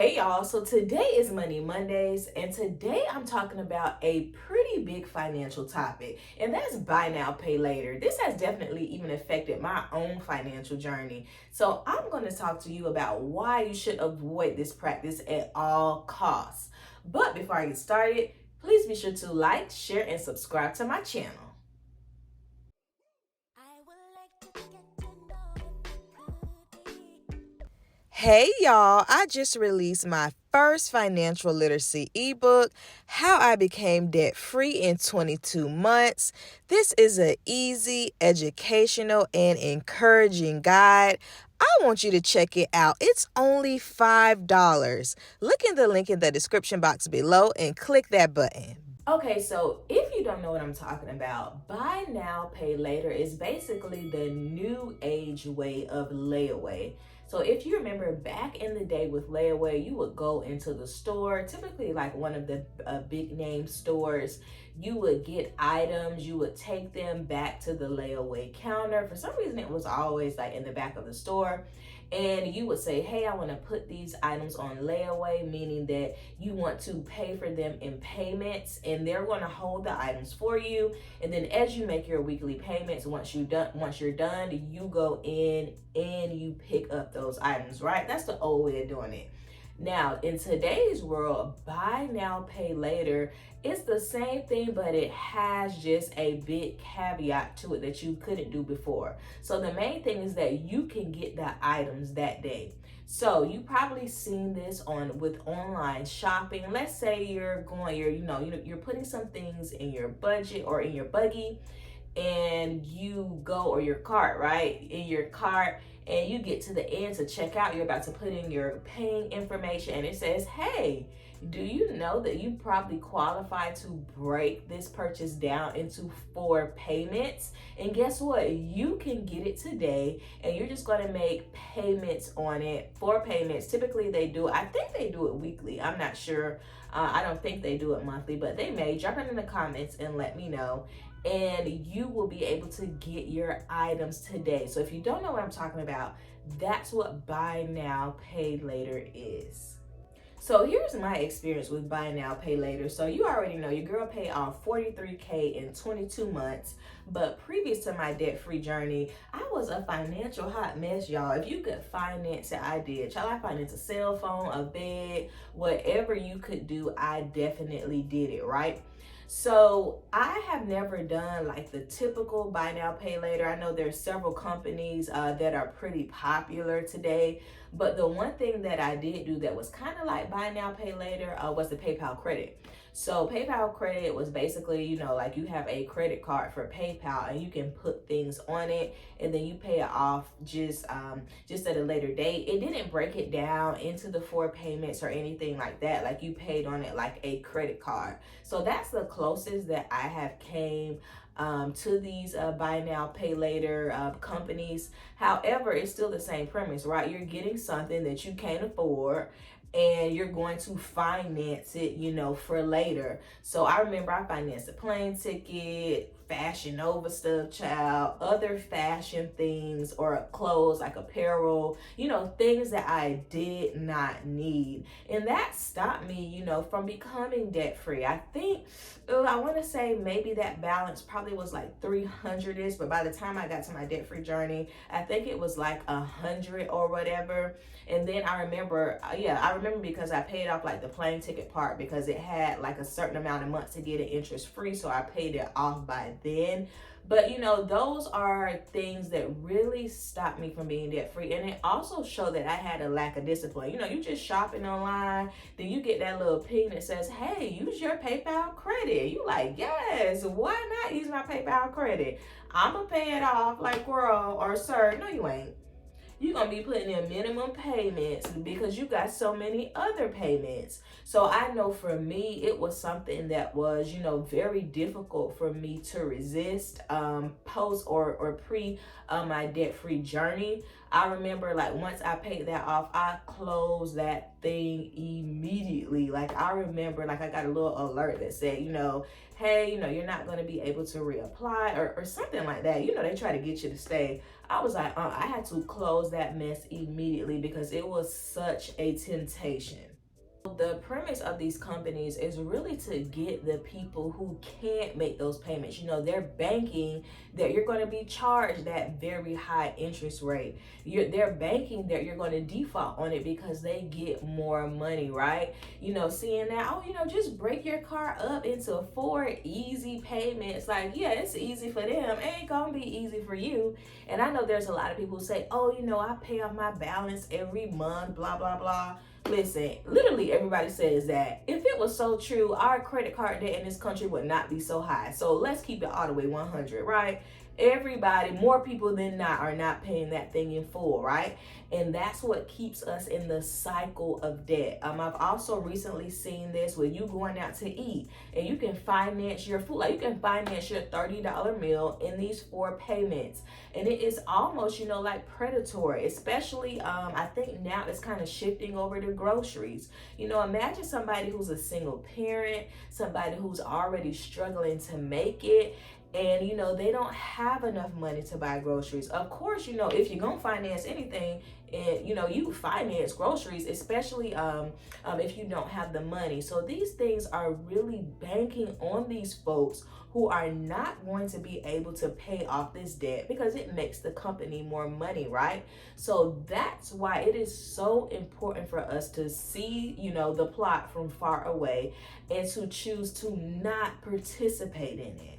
Hey y'all, so today is Money Mondays, and today I'm talking about a pretty big financial topic, and that's buy now, pay later. This has definitely even affected my own financial journey. So I'm going to talk to you about why you should avoid this practice at all costs. But before I get started, please be sure to like, share, and subscribe to my channel. Hey y'all, I just released my first financial literacy ebook, How I Became Debt Free in 22 Months. This is an easy, educational, and encouraging guide. I want you to check it out. It's only $5. Look in the link in the description box below and click that button. Okay, so if you don't know what I'm talking about, buy now, pay later is basically the new age way of layaway. So if you remember back in the day with layaway, you would go into the store, typically like one of the big name stores. You would get items, you would take them back to the layaway counter. For some reason, it was always like in the back of the store. And you would say, hey, I want to put these items on layaway, meaning that you want to pay for them in payments, and they're going to hold the items for you. And then as you make your weekly payments, once you're done, you go in and you pick up those items, right? That's the old way of doing it. Now, in today's world, buy now, pay later, it's the same thing, but it has just a big caveat to it that you couldn't do before. So the main thing is that you can get the items that day. So you probably seen this with online shopping. Let's say you're putting some things in your budget or in your buggy, and you go, or your cart, right? In your cart, and you get to the end to check out, you're about to put in your paying information, and it says, hey, do you know that you probably qualify to break this purchase down into 4 payments? And guess what? You can get it today, and you're just going to make payments on it, 4 payments. Typically, I think they do it weekly. I'm not sure. I don't think they do it monthly, but they may. Drop it in the comments and let me know. And you will be able to get your items today. So if you don't know what I'm talking about, that's what buy now, pay later is. So here's my experience with buy now, pay later. So you already know your girl paid off $43K in 22 months. But previous to my debt-free journey, I was a financial hot mess, y'all. If you could finance it, I did. Shall I finance a cell phone, a bed, whatever you could do, I definitely did it, right? So I have never done like the typical buy now, pay later. I know there's several companies that are pretty popular today, but the one thing that I did do that was kind of like buy now, pay later was the PayPal credit. So PayPal credit was basically, like you have a credit card for PayPal and you can put things on it and then you pay it off just at a later date. It didn't break it down into the 4 payments or anything like that. Like you paid on it like a credit card. So that's the closest that I have came to these buy now, pay later companies. However, it's still the same premise, right? You're getting something that you can't afford and you're going to finance it, for later. So I remember I financed a plane ticket, Fashion Nova stuff, child, other fashion things or clothes like apparel, things that I did not need. And that stopped me, from becoming debt free. I think, I want to say maybe that balance probably was like 300-ish, but by the time I got to my debt free journey, I think it was like 100 or whatever. And then I remember because I paid off like the plane ticket part because it had like a certain amount of months to get it interest free. So I paid it off by then. But those are things that really stopped me from being debt free. And it also showed that I had a lack of discipline. You just shopping online, then you get that little ping that says, hey, use your PayPal credit. You like, yes, why not use my PayPal credit? I'm going to pay it off like, girl or sir. No, you ain't. You're going to be putting in minimum payments because you got so many other payments. So I know for me, it was something that was, very difficult for me to resist post or pre my debt-free journey. I remember like once I paid that off, I closed that thing immediately. Like I remember like I got a little alert that said, hey, you're not going to be able to reapply or something like that. They try to get you to stay. I was like, I had to close that mess immediately because it was such a temptation. The premise of these companies is really to get the people who can't make those payments. They're banking that you're going to be charged that very high interest rate. They're banking that you're going to default on it because they get more money, right? Seeing that, just break your car up into 4 easy payments. Like, yeah, it's easy for them. It ain't going to be easy for you. And I know there's a lot of people who say, oh, I pay off my balance every month, blah, blah, blah. Listen, literally everybody says that. If it was so true, our credit card debt in this country would not be so high. So let's keep it all the way 100, right? Everybody, more people than not, are not paying that thing in full, right? And that's what keeps us in the cycle of debt. I've also recently seen this with you going out to eat and you can finance your food. Like, you can finance your $30 meal in these 4 payments. And it is almost, like predatory, especially I think now it's kind of shifting over to groceries. Imagine somebody who's a single parent, somebody who's already struggling to make it, and they don't have enough money to buy groceries. Of course, if you're gonna finance anything, and you finance groceries, especially if you don't have the money. So these things are really banking on these folks who are not going to be able to pay off this debt because it makes the company more money, right? So that's why it is so important for us to see the plot from far away and to choose to not participate in it.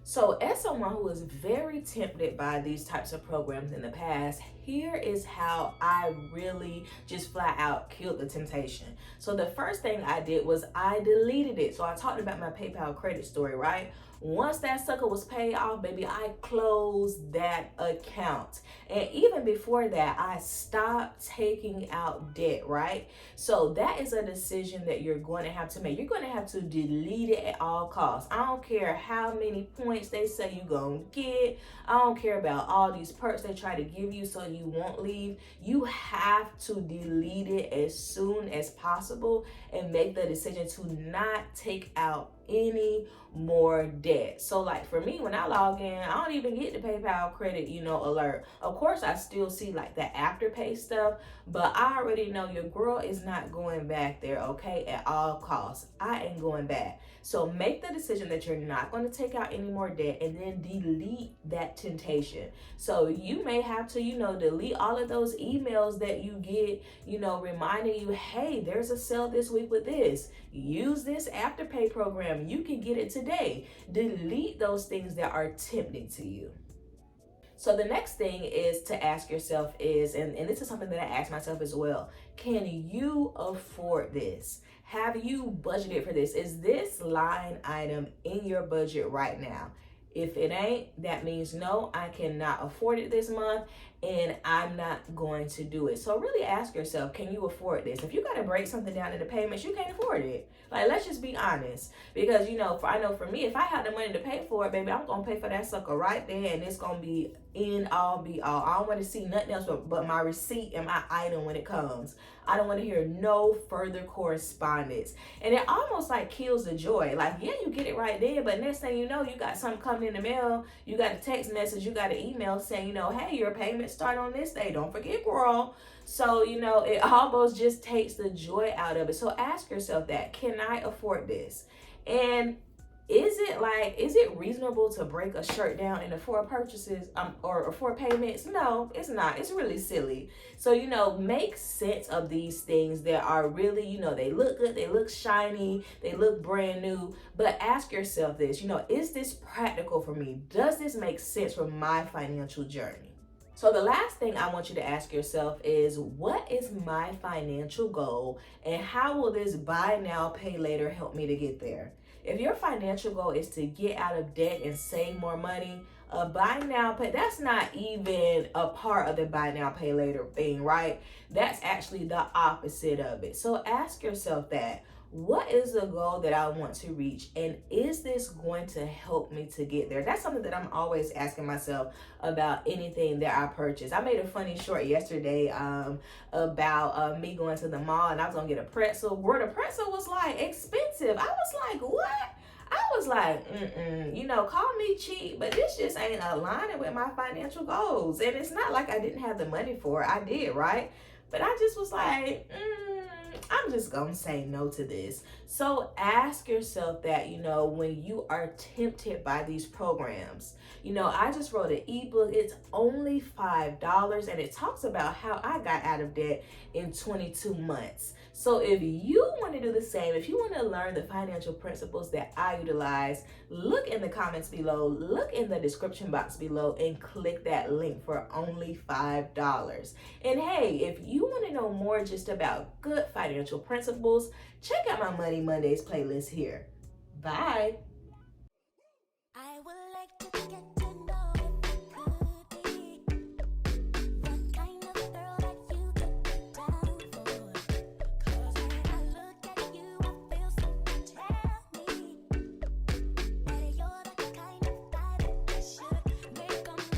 So as someone who was very tempted by these types of programs in the past, here is how I really just flat out killed the temptation. So the first thing I did was I deleted it. So I talked about my PayPal credit story, right? Once that sucker was paid off, baby, I closed that account. And even before that, I stopped taking out debt, right? So that is a decision that you're going to have to make. You're going to have to delete it at all costs. I don't care how many points they say you're going to get. I don't care about all these perks they try to give you so you won't leave. You have to delete it as soon as possible and make the decision to not take out any more debt. So like for me, when I log in, I don't even get the PayPal credit, alert. Of course, I still see like the afterpay stuff, but I already know your girl is not going back there, okay, at all costs. I ain't going back. So make the decision that you're not going to take out any more debt and then delete that temptation. So you may have to, delete all of those emails that you get, reminding you, hey, there's a sale this week with this. Use this afterpay program. You can get it today. Delete those things that are tempting to you. So the next thing is to ask yourself is, and this is something that I ask myself as well, can you afford this? Have you budgeted for this? Is this line item in your budget right now? If it ain't, that means no, I cannot afford it this month and I'm not going to do it. So really ask yourself, can you afford this? If you got to break something down into payments, you can't afford it. Like, let's just be honest. Because, I know for me, if I had the money to pay for it, baby, I'm going to pay for that sucker right there and it's going to be end all be all. I don't want to see nothing else but my receipt and my item when it comes. I don't want to hear no further correspondence. And it almost like kills the joy. Like, yeah, you get it right there, but next thing you know, you got something coming in the mail, you got a text message, you got an email saying, hey, your payment start on this day. Don't forget, girl. So, it almost just takes the joy out of it. So ask yourself that, can I afford this? And is it reasonable to break a shirt down into 4 purchases or 4 payments? No, it's not. It's really silly. So, make sense of these things that are really, they look good, they look shiny, they look brand new. But ask yourself this, is this practical for me? Does this make sense for my financial journey? So the last thing I want you to ask yourself is, what is my financial goal and how will this buy now, pay later help me to get there? If your financial goal is to get out of debt and save more money, buy now, pay, that's not even a part of the buy now, pay later thing, right? That's actually the opposite of it. So ask yourself that. What is the goal that I want to reach? And is this going to help me to get there? That's something that I'm always asking myself about anything that I purchase. I made a funny short yesterday about me going to the mall and I was going to get a pretzel. Where the pretzel was like expensive. I was like, what? I was like, call me cheap, but this just ain't aligning with my financial goals. And it's not like I didn't have the money for it. I did, right? But I just was like, I'm I'm just gonna say no to this. So ask yourself that, when you are tempted by these programs. I just wrote an ebook. It's only $5 and it talks about how I got out of debt in 22 months. So if you want to do the same, if you want to learn the financial principles that I utilize, look in the comments below, look in the description box below, and click that link for only $5. And hey, if you want to know more just about good financial principles, check out my Money Mondays playlist here. Bye.